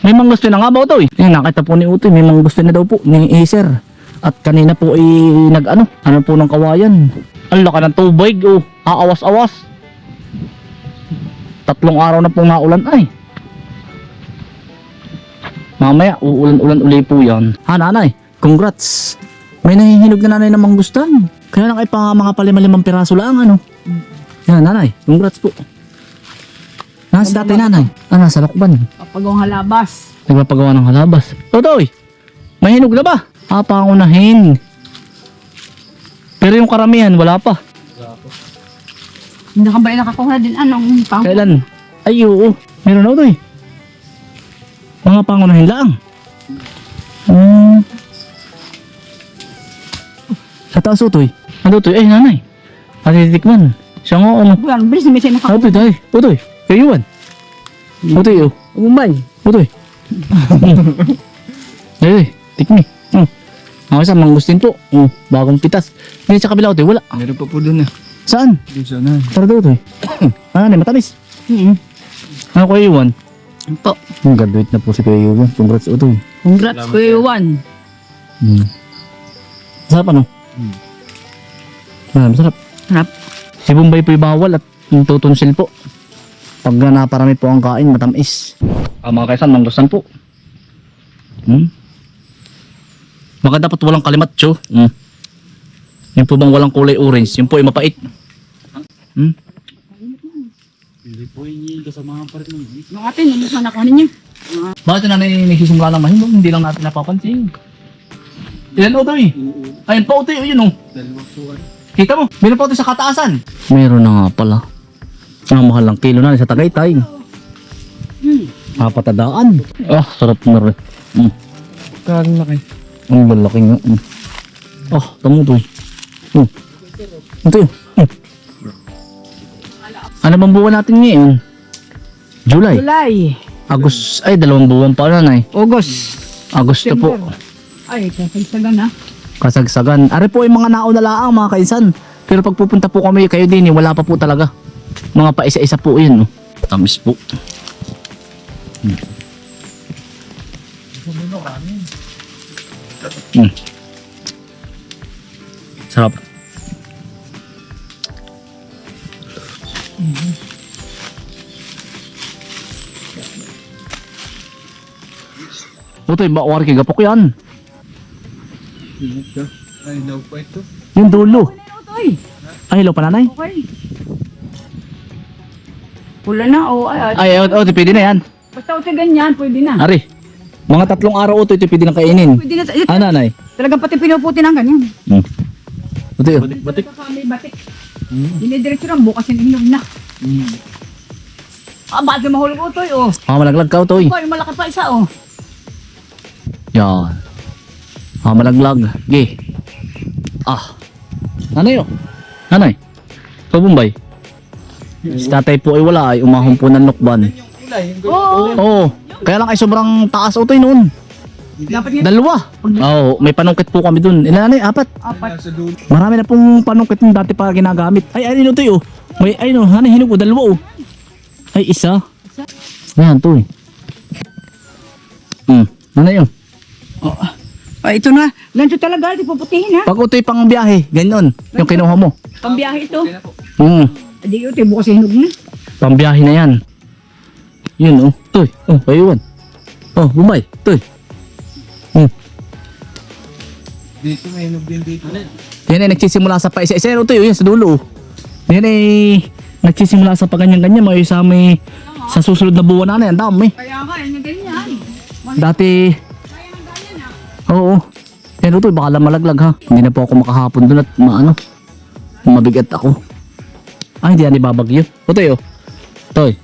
May manggusto na nga ba Utoy? Nakita po ni Utoy, may manggusto na daw po ni Acer. At kanina po ay ano po ng kawayan. Ang laka ng tubig, aawas-awas. 3 araw na pong naulan ay. Mamaya, uulan-ulan uli po yan. Nanay, congrats. May nahihinog na nanay ng manggustan. Kaya lang ay mga 5 piraso lang, Yan, nanay, congrats po. Nasa dati nanay? Nasa Lokban. Papagawang halabas. Nagpapagawa ng halabas. Totoy, may hinog na ba? Pangunahin. Pero yung karamihan, wala pa. Hindi ka ba nakakuha din anong pang... Kailan? Ay, oo. Meron na Toy. Mga pangunahin lang. Sa taas Toy. Ano Toy? Ay, nanay. Patitikman. Siya nga, Buwan, bilis na may siya nakakuha. Toy, tayo. Toy. Kayo yun. Toy, Umay. Toy. Ay, tikmi. Ako sa mangustin po. Bagong pitas. Ngayon sa kabila Toy, wala. Meron pa po dun Saan? Dun sa na. Tara daw Toy. Matamis. Ano Kuya Yuan? Po. Graduate na po si Kuya Yuan. Congrats Utoy. Congrats Kuya Juan. Masarap masarap. Harap. Si Bombay po'y bawal at yung tutunsil po. Pag naparami po ang kain, matamis. Mga kaisan, manggusan po. Baka dapat walang kalimatso. Yung po bang walang kulay orange, yung po ay mapait. Hindi po yung kasama pa rin ng Yung atin, hindi ko nakuha ninyo. Bakit na nagsisimula ng mahinog? Hindi lang natin napapansin. Ilan Utoy? Ayun pa Utoy, yun dalawang suwan. Kita mo, meron pa Utoy sa kataasan. Meron na nga pala. Ang mahal ng kilo na sa Tagaytay. 400. Sarap na rin. Kano na kayo? Ang malaki nga. Tamo Utoy. Ito yun. Ano bang buwan natin ngayon? July. Ay 2 buwan pa nanay. August. Agosto po. Ay, kasagsagan na. Kasagsagan. Ari po ay mga nauna laang mga kainsan. Pero pag pupunta po kami kayo din, wala pa po talaga. Mga pa isa-isa po yun. Tamis po. Sarap. Utoy, bawar kay gapok yan. Ay, no pa ito. Yung dulo. Utoy. Ay, hello pa nanay. Okay. Pula na, Pwede na yan. Basta utoy ganyan, pwede na. Ari, mga 3 araw Utoy, ito pwede na kainin. Pwede na. Nanay. Talagang pati pinuputi ng ganyan. Utoy, Batik. May batik. Dinidiretso lang, bukas yung inom na. Bakit yung mahulog Utoy, malaglag ka Utoy. Yung malaki pa isa, Yan. Malaglag. Ge. Nanay Nanay. Sa Bombay. Si tatay po ay wala ay umahon po ng Lokban. Oo. Kaya lang ay sobrang taas Utoy noon. Dapat 2. May panungkit po kami dun. Ilan nanay? 4. Sa dulo. Marami na pong panungkit yung dati pa ginagamit. Ay, Utoy May, hanay hinog 2 Ay, isa. Ayan, Toy. Nanay ito na. Ganito talaga, di puputihin ha. Pag Utoy pang biyahe, ganyan. Yung kinuha mo. Pambiyahe ito. Di Utoy, bukas hinog na. Pambiyahe na yan. Yun Toy. Ayun. Bombay. Toy. Dito may hinog din dito. Yan ay nagsisimula sa paisa-isa. Toy, yun sa dulo. Yan ay nagsisimula sa paganyan-ganyan. May sa susunod na buwan na yan. Dami. Kaya nga, yan yung ganyan. Dati. Oo. Yan Utoy, baka lang malaglag ha. Hindi na po ako makahapon doon at mabigat ako. Hindi yan ibabagyo. Utoy Toy.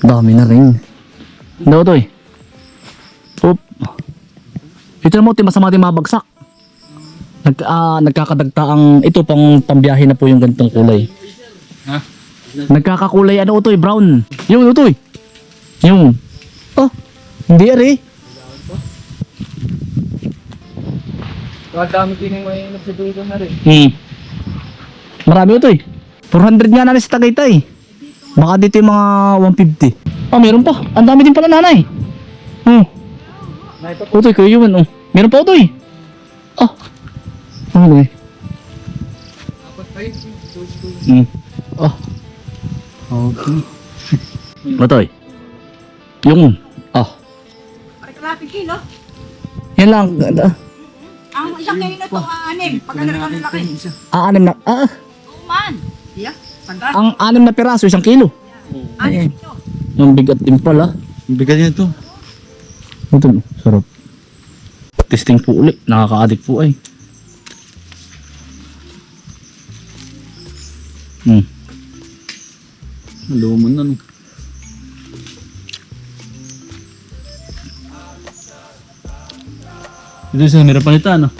Dami na rin. Daw Utoy. Ito na mo, masama din mabagsak. Nagkakadagta ang ito pang pambiyahe na po yung ganitong kulay. Nagkakakulay Utoy, brown. Yung Utoy. Yung. Hindi ari. Dami din yung may hinog sa dulo na rin. Marami Utoy. 400 nga na sa Tagaytay. Baka dito yung mga 150. Ah, meron pa. Ang dami din pala nanay. Utoy, kuya yun. Meron pa utoy. Ah. Ano eh? Dapat pa yun. Ah. Okay. Utoy. Yung. Ah. Ay, kalapit kilo. Yan lang. Ang isang kilo to, anim. Pag ano naman laki. Anim na. Man. Yeah, sandal. Ang 6 na piraso, 1 kilo. Anim ito. Yung bigat din pala. Bigat niya to. Ito, sarap. Testing po ulit. Nakaka-addict po ay. Luman na no. Ito sa mira palitan, no?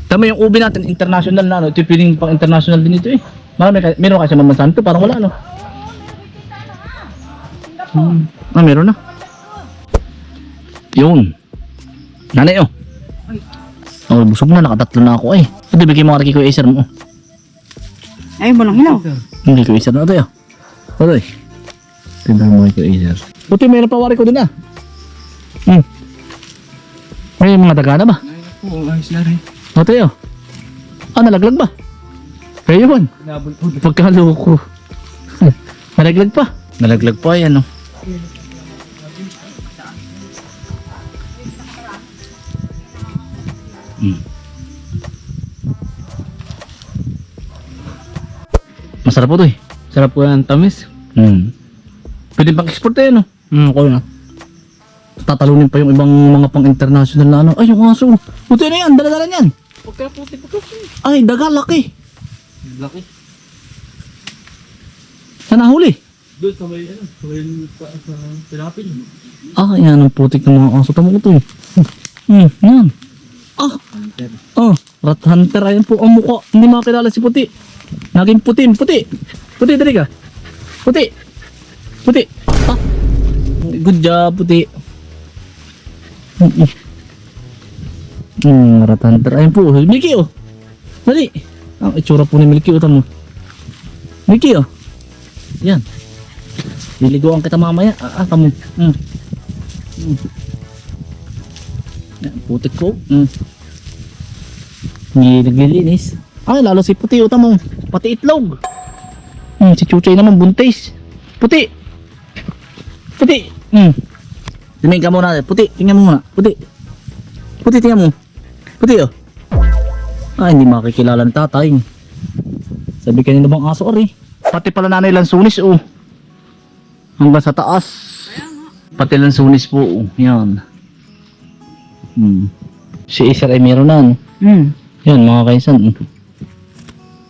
Tama yung ubi natin, international na, no? Ito yung piling pang international din ito eh. Marami, meron kasi mamansan ito, parang wala, no? Meron na. Yun. Nanay, oh. Oh, busog na, nakatatlo na ako eh. Ito, bigay mo ka kay Kuya Acer mo. Ay, walang hilaw. Hindi Kuya Acer na ito, eh. Ito, eh. Tindahan mo kay Kuya Acer. Ito, meron pa wari ko din, ah. May mga daga na ba? Oo, ayos na rin. Ito, eh. Ah, nalaglag ba? Kaya yun. Pagkaloko. Nalaglag pa. Nalaglag pa, yan, oh. Masarap po ito eh. Sarap po yan, tamis. Pwede pang export eh, no? Okay na. Tatalunin pa yung ibang mga pang international na ano. Ay, yung aso. Puti na yan, dala-dala niyan. Pagka puti. Ay, daga, laki. Laki. Saan nahuli? Doon sa may ano, sa Pilapil. Ah, yan ang putik ng mga aso. Tama ko ito eh. Yan. Ah, rat hunter. Ayan po ang mukha. Hindi makakilala si Puti. Naging puti. Puti, dali ka. Puti. Ah, good job, Puti. Rat hunter. Ayan po. Milky, oh. Dali. Ang itsura po ni Milky, oh. Tamo. Milky, oh. Yan. Liligoan kita mamaya. Tamo. Yan, putik ko. Hindi naglilinis. Ay, lalo si Puti, uta mo. Pati itlog. Si Chuchay naman, buntis. Puti. Tingnan ka muna. Puti, tingnan mo muna. Puti, tingnan mo. Puti, oh. Hindi makikilala ng tatay. Sabi kanina bang aso, ari. Pati pala nanay lansunis, oh. Hanggang sa taas. Pati lansunis po, oh. Yan. Si Acer ay meron na, no? Yan, mga kaisan.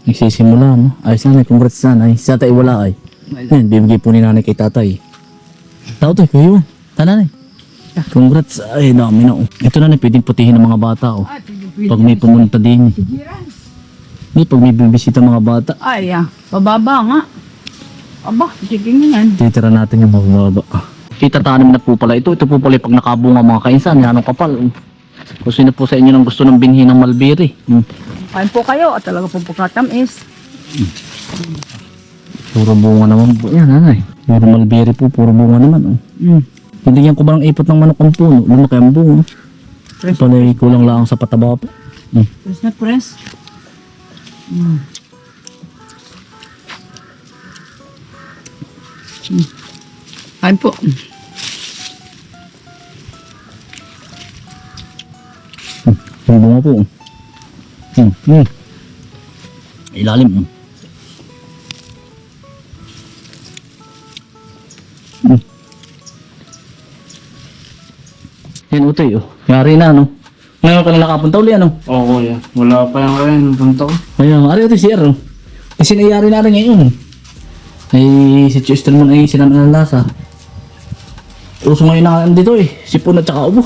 Nagsisimula, no? Ayos na, congrats sana. Si tatay wala ay. Yan, bibigay po ni nanay kay tatay. Tao to, kuya yun. Tananay. Congrats. Ay, dami na, oh. Ito na, pwedeng putihin ng mga bata, oh. Pag may pumunta din. Hindi, pag may bibisita mga bata. Ay, pababa nga. Aba, sige nga yan. Titira natin yung mababa. Itatanim na po pala ito. Ito po pala yung pag nakabunga mga kainsan. Yan ang kapal. Kung sino po sa inyo nang gusto ng binhi ng mulberry. Kain po kayo at talaga po pagkatamis. Puro bunga naman po. Yan, nanay. Puro mulberry po. Puro bunga naman. Hindi yan ko ba ng ipot ng manok ang puno. Lumaki ang bunga. Pala kulang lang sa pataba po. Press na press. Kain po. Yung bunga po. Ilalim. Yan utoy, oh. Yari na, no? Ngayon ka na nakapunta uli, ano? Oo, kuya. Wala pa yung kaya nung punta ko. Ayun, ari utoy si Ero. Kasi nayari na rin ngayon. Ay, si Chester man ay sinanalasa. Uso ngayon na dito eh. Sipon at saka ubo.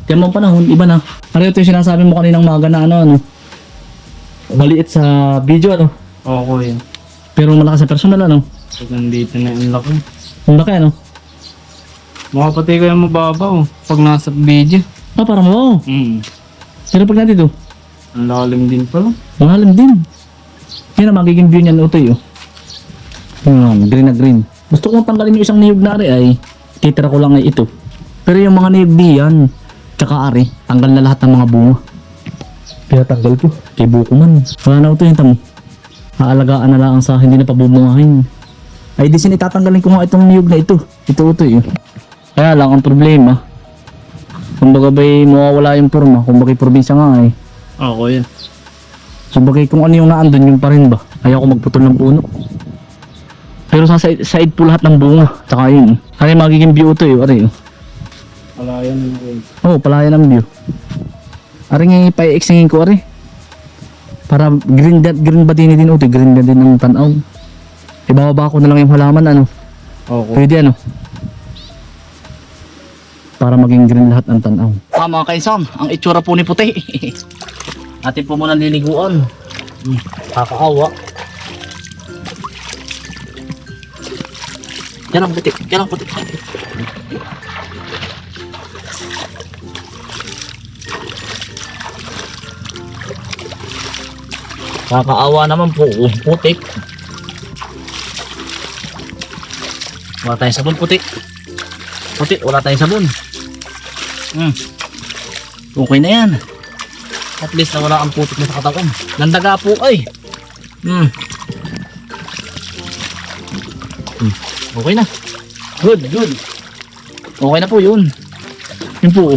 Kaya mga panahon, iba na. Ari utoy sinasabi mo kaninang maga na ano. Maliit sa video, ano? Oo, kuya. Pero malakas sa personal, ano? Pag nandito na yung laki. Ang laki, ano? Makapatay ko yung mababaw pag nasa video. Parang wow. Pero pag nandito, Ang lalim din pala. malalim din. Yan ang magiging view niyan, utoy, oh. Green na green. Gusto kong tanggalin yung isang niyog na ari ay titira ko lang ay ito. Pero yung mga niyog diyan, tsaka ari, tanggal na lahat ng mga bunga. Kaya tanggal ko. Kay buko man. Wala na ito yung tamo. Haalagaan na lang sa hindi na pabubungahin. Ay di itatanggalin ko nga itong niyog na ito. Ito yun. Kaya lang ang problema. Kumbaga ba'y mawawala yung forma. Kumbaga probinsya nga eh. Oo, yan. Kumbaga kung ano yung naandun yung pa rin ba. Ayaw ko magputol ng puno. Pero sa side po lahat ng bunga. Tsaka yun. Ari magiging view ito eh. Ari. Wala yan. Oo, palayan ang view. Ari nga pa-exingin ko ari. Para green ba din ito. Green din ang tanaw. Ibababa ko na lang yung halaman ano. Oo. Pwede ano. Para maging green lahat ang tanaw. Mga kainsan, ang itsura po ni puti. Atin po muna niliguan. Kakaawa. Yan ang puti. Kakaawa naman po. Putik. Wala tayong sabon puti. Wala tayong sabon. Okay na yan. At least na wala ang putik na sa katawan. Nandaga po ay. Okay na. Good. Okay na po yun. Yun po.